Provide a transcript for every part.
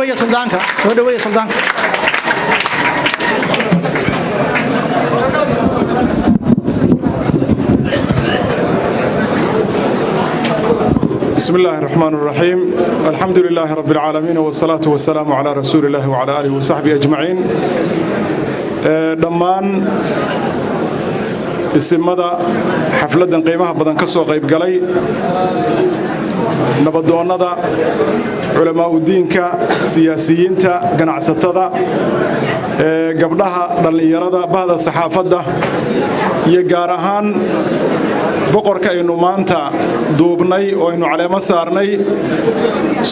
dhaweeya suldaanka بسم الله الرحمن الرحيم الحمد لله رب العالمين والصلاة والسلام على رسول الله وعلى آله وصحبه أجمعين دمان السمدة حفلة قيمها بدن كسو قيب قلي نبضونا دا علماء الدين كسياسيين تا قناعستدا قبلها دليردا بعد الصحافة دا يجارهان boqorka aynu maanta duubnay oo aynu caleemo saarnay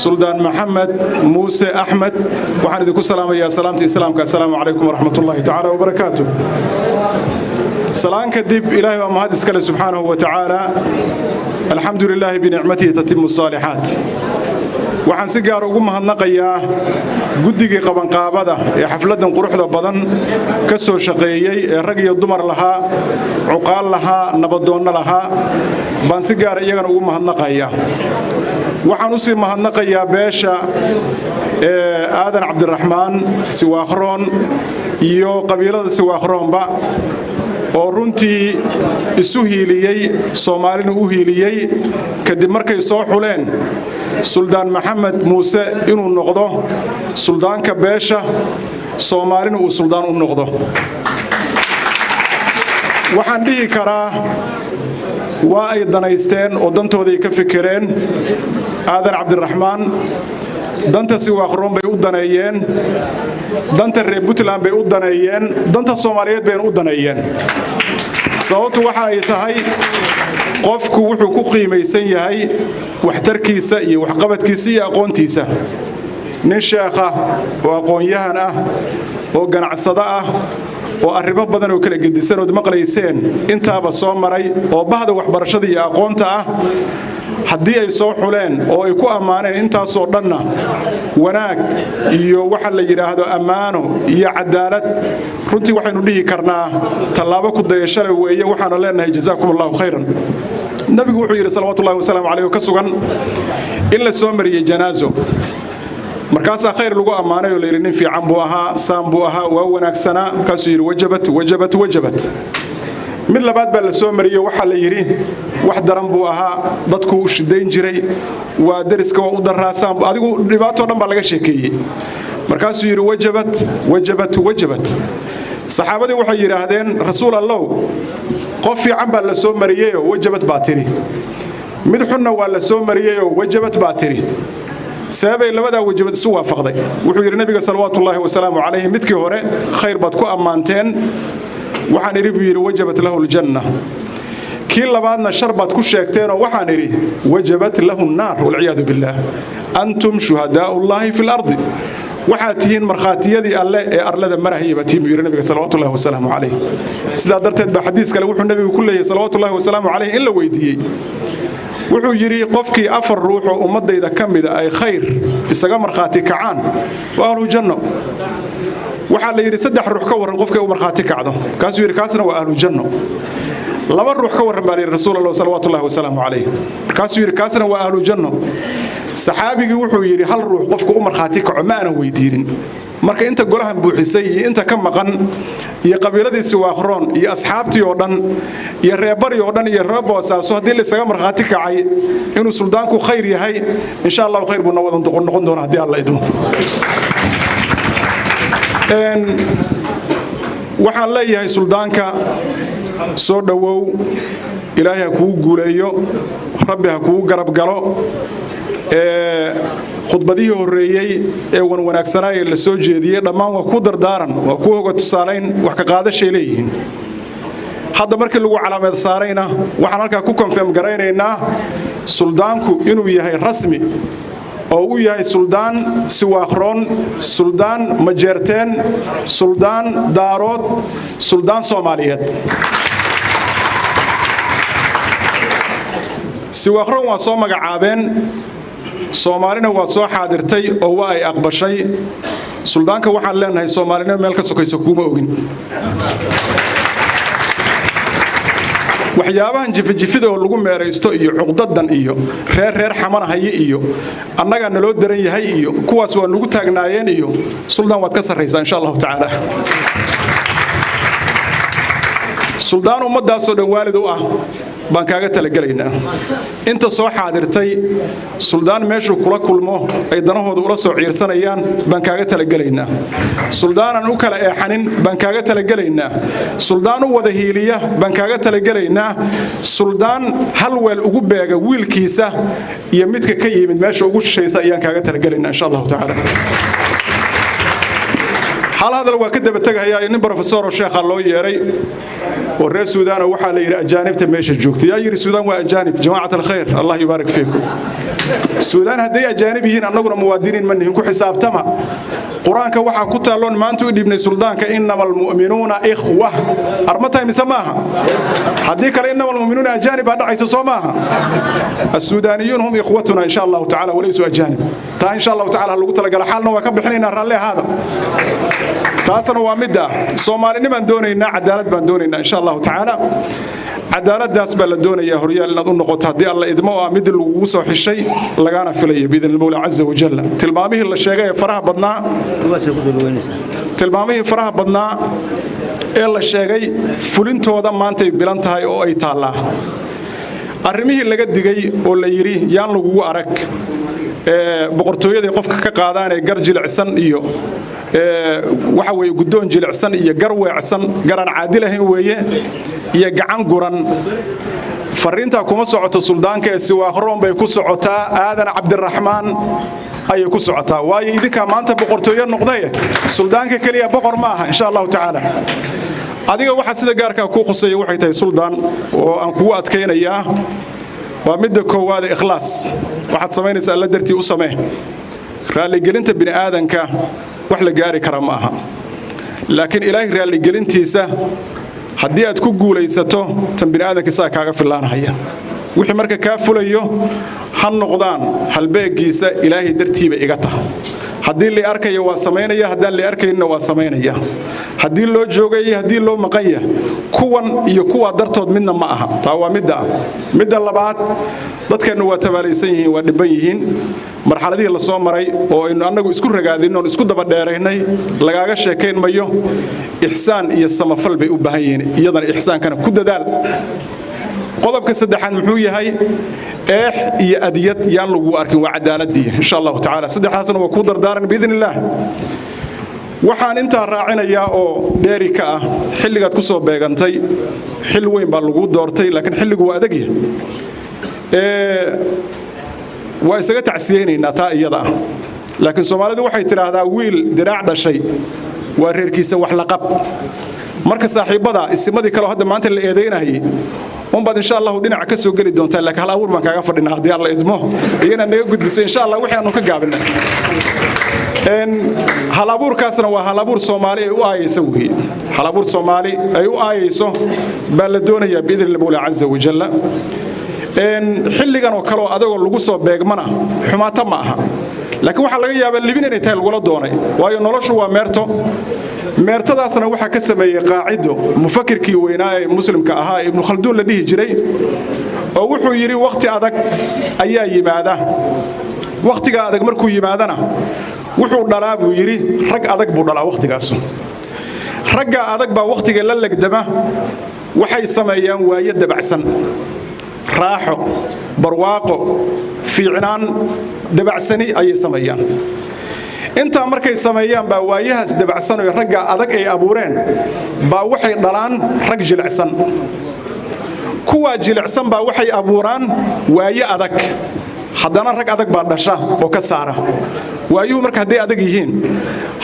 suldaan maxamed muuse axmed waxaan idinku salaamayaa salaamta islaamka assalaamu calaykum waraxmatullaahi tacaala wabarakaatuh salaanka dib ilaahay baa mahad iskale subxaanahu wa tacaala alxamdu lilaahi binicmatihi tatimu saalihaat waxaan si gaar ugu mahadnaqayaa guddigii qabanqaabada ee xafladan quruxda badan ka soo shaqeeyay ee rag iyo dumar lahaa cuqaal lahaa nabadoonna lahaa baan si gaar iyagana ugu mahadnaqayaa waxaan u sii mahadnaqayaa beesha aadan cabdiraxmaan siwaaqroon iyo qabiilada siwaaqroonba oo runtii isu hiiliyey Soomaalina u hiiliyey kadib markay soo xuleen suldaan maxamed muuse inuu noqdo suldaanka beesha Soomaalina uu suldaan u noqdo waxaan dhihi karaa waa ay danaysteen oo dantooday ka fikireen aadan cabdiraxmaan danta siwaaqroon bay u daneeyeen danta reer Puntland bay u daneeyeen danta Soomaaliyeed bay u daneeyeen sababtu waxa ay tahay qofku wuxuu ku qiimaysan yahay waxtarkiisa iyo waxqabadkiisa iyo aqoontiisa nin sheekha oo aqoon-yahan ah oo ganacsado ah oo arrimo badan oo kala gedisan oo maqlayseen intaaba soo maray oo bahda waxbarashada iyo aqoonta ah haddii ay soo xuleen oo ay ku ammaaneen intaasoo dhanna wanaag iyo waxa la yiraahdo ammaano iyo cadaalad runtii waxaynu dhihi karnaa tallaabo ku dayashada weeye waxaanu leenahay jazaakumullahu khayran nabigu wuxuu yiri salawaatullaahi wasalaamu calayhi ka sugan in la soo mariyay janaazo markaas khayr lagu ammaanay oo la yiri nin fiican buu ahaa saam buu ahaa waa wanaagsana markaas yiri wajabat mid labaad baa la soo mariyay waxa la yiri wax daran buu ahaa dadku u shidayn jiray waa dariska waa u daraasaan adigu dhibaato dhan baa laga sheekeeyay markaas yiri wajabat saxaabadii waxay yiraahdeen rasuul allah qof fiican baa la soo mariyay oo wajabat baa tiri mid xunna waa la soo mariyay oo wajabat baa tiri sababay labada wajabad isu waafaqday wuxuu yiri nabiga sallallahu wasalaamu calayhi midkii hore khayr baad ku ammaanteen waxaan iri buu yiri wajabat lahu aljanna kii labaadna shar baad ku sheegteen oo waxaan iri wajabat lahu an-nar wal iyad billah antum shuhadaa'ullahi fil ardi waxaad tihiin markhaatiyadii alle ee arlada marahayba tiim yiri nabiga sallallahu wasalaamu calayhi sida darteed ba xadiis kale wuxuu nabigu ku leeyahay sallallahu wasalaamu calayhi in la weydiiyay wuxuu yiri qofkii afar ruux oo ummadayda kamid ay khayr isaga markhaati kacaan waa ahlu janno waxa la yiri saddex ruux ka waran qofkii uu markhaati kacdo kaas yiri kaasna waa ahlu janno laba ruux ka waran baa rasuulullah sallallahu wasalaamu calayhi kaas yiri kaasna waa ahlu janno saxaabigi wuxuu yiri hal ruux qofku u markhaati kaco ma aan weydiinin marka inta golahan buuxisay iyo inta ka maqan iyo qabiiladiisi waaqroon iyo asxaabtii oo dhan iyo reebari oo dhan iyo reeboosaas hadii la isaga markhaati kacay inuu suldaanku khayr yahay insha Allah khayr buu noqon doona hadii Allah idmo waxaan leeyahay suldaanka soo dhawow ilaahay ku guuleeyo rabbi ha ku garab galo khudbadii horeeyay ee wanaagsanaa la soo jeediyay dhamaan waa ku dardaaran waa ku hoga tusaaleyn wax ka qaadashay leeyihiin hadda markii lagu calaamad saarayna waxaan halka ku confirm gareynaynaa suldaanku inuu yahay rasmi oo uu yahay suldaan siwaaqroon suldaan majeerteen suldaan daarood suldaan Soomaaliyeed siwaaqroon waa soo magacaabeen Soomaalina waa soo xaadirtay oo waa ay aqbashay suldaanka waxaan leenahay Soomaalina meel ka sokaysa kuma ogin waxyaabahan jifijifida oo lagu meeraysto iyo cuqdadan iyo reer xamanahay iyo annaga naloo daran yahay iyo kuwaas waa nagu taagnaayeen iyo suldaan waad ka sarreysaa insha Allah taala suldaan ummadaas oo dhan waalid u ah baan kaaga talagalaynaa inta soo xaadirtay suldaan meeshu kula kulmo ay danahooda ula soo ciirsanayaan baan kaaga talagalaynaa suldaanan u kala eexanin baan kaaga talagalaynaa suldaan u wada hiiliya baan kaaga talagalaynaa suldaan hal weel ugu beega wiilkiisa iyo midka ka yimid meesha ugu shishaysa ayaan kaaga talagalaynaa insha Allah taala هذا لو كده بتجه nin professor oo sheekha loo yeeray oo reer Suudaan waxa la yiri ajaanibta meesha joogtay yaa yiri Suudaan waa ajaanib jamaacad al-khayr Allah yibaarak fiikum Suudaan haday ajaanib yihiin annaguna muwaadiniin ma nihin ku xisaabtama quraanka waxa ku taaloon maanta u dhibnay suldaanka innamal mu'minuuna ikhwa armatay misamaha hadii kale innamal mu'minuuna ajaanib baa dhacaysa Soomaha as-suudaaniyuun hum ikhwatuna insha Allah ta'ala walaysu ajaanib ta insha Allah ta'ala lagu talagalay xalna waa ka bixinayna raalle hada taasna waa midda Soomaaliniman doonaynaa cadaalad baan doonaynaa insha Allah ta'ala cadaaladaas baa la doonayaa horyaal inaad u noqoto hadii Allah idmo oo mid lagu soo xishay lagana filayo biidin Mawla Azza wa Jalla tilmaamihii la sheegay faraha badnaa ee la sheegay fulintooda maanta ay bilan tahay oo ay taalaa arrimihii laga digay oo la yiri yaan lagu arag boqortooyada qofka ka qaadaan ee garjilcsan iyo waxa weeye gudoon jilicsan iyo garweecsan garan caadil ahayn weeye iyo gacan guran fariinta kuma socoto suldaanka ee siwaaqroon bay ku socotaa aadan cabdiraxmaan ay ku socotaa waayo idinka maanta boqortooyo noqday suldaanka kaliya boqor ma aha insha Allah taala adiga waxa sida gaarka ku qosay waxay tahay suldaan oo aan kugu adkeenayaa waa midda koowaad ikhlaas waxaad samaynaysaa alla dartii u samee raali gelinta bini aadanka wax la gaari kara ma aha laakiin ilaahay raali gelintiisa haddii aad ku guulaysato tan bini aadankiisa kaaga filaanaya wixii marka ka fulayo han noqdaan halbeegiisa ilaahay dartiiba iga tahay haddii la arkayo waa sameynaya haddaan la arkayna waa sameynaya haddii loo joogay haddii loo maqanya kuwan iyo kuwa dartood midna ma aha taa waa midda labaad dadkeenu waa tabaalaysan yihiin waa dhiban yihiin marxaladii la soo maray oo aynu anagu isku ragaadino isku daba dheeraynay lagaaga sheekayn mayo ihsaan iyo samafal bay u baahan yihiin iyadana ihsaankana ku dadaal qodobka saddexaad muxuu yahay iyo adiyad yaan lagu arkin waa cadaaladii insha Allah taala saddexdaasna waa ku dardaaran biidinillah waxaan inta raacinayaa oo dheeri ka ah xilligaad ku soo beegantay xil weyn baa lagu doortay laakiin xilligu waa adag waa isaga tacsiyeynayna taa iyada laakiin Soomaalidu waxay tiraahdaa wiil diraac dhashay waa reerkiisa wax la qab marka saaxiibada isimadii kale hadda maanta la eedeynayay baad insha Allah dhinaca ka soo gali doontaa laakiin hal abuur baan kaaga fadhinaa hadii Allah idmo iyana naga gudbisay insha Allah wixii aanu ka gaabinay hal abuurkaasna waa hal abuur Soomaali ay u aayayso wixii hal abuur Soomaali ay u aayayso baa la doonayaa biidin Mawla Azza wa Jalla xilligan oo kale adagoo lagu soo beegmana xumaata ma aha laakiin waxa laga yaabaa libin inay tahay lagu doonay waayo noloshu waa meertadaasna waxa ka sameeyay qaacido mufakkirkii weynaa ee muslimka ahaa ibn Khaldun la dhihi jiray oo wuxuu yiri waqti adag ayaa yimaada waqtiga adag markuu yimaadana wuxuu dhalaa buu yiri rag adag buu dhalaa waqtigaas ragga adag baa waqtiga la lagdama waxay sameeyaan waaye dabacsan raaxo barwaaqo fiicnaan dabacsani ay sameeyaan inta markay sameeyaan baa waayahaas dabacsan oo ragga adag ay abuureen baa waxay dhalaan rag jilicsan kuwa jilicsan baa waxay abuuraan waaye adag haddana rag adag baa dhasha oo ka saara waayuhu marka haday adag yihiin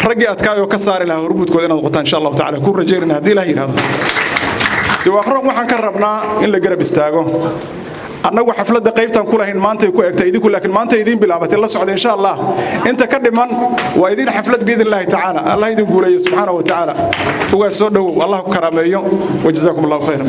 ragii adkaayo ka saari lahaa hormuudkooda inaad qotaan insha Allah taala ku rajeynaa hadii la yiraahdo siwaaqroon waxaan ka rabnaa in la garab istaago annagu xafladda qaybtan ku lahayn maanta ay ku egtay idinku laakiin maanta idin bilaabatay la socdo insha Allah inta ka dhiman waa idin xaflad biidillah taala Allah idin guuleeyo subhanahu wa taala uga soo dhaw Allah ku karaameeyo wajazaakum Allah khayran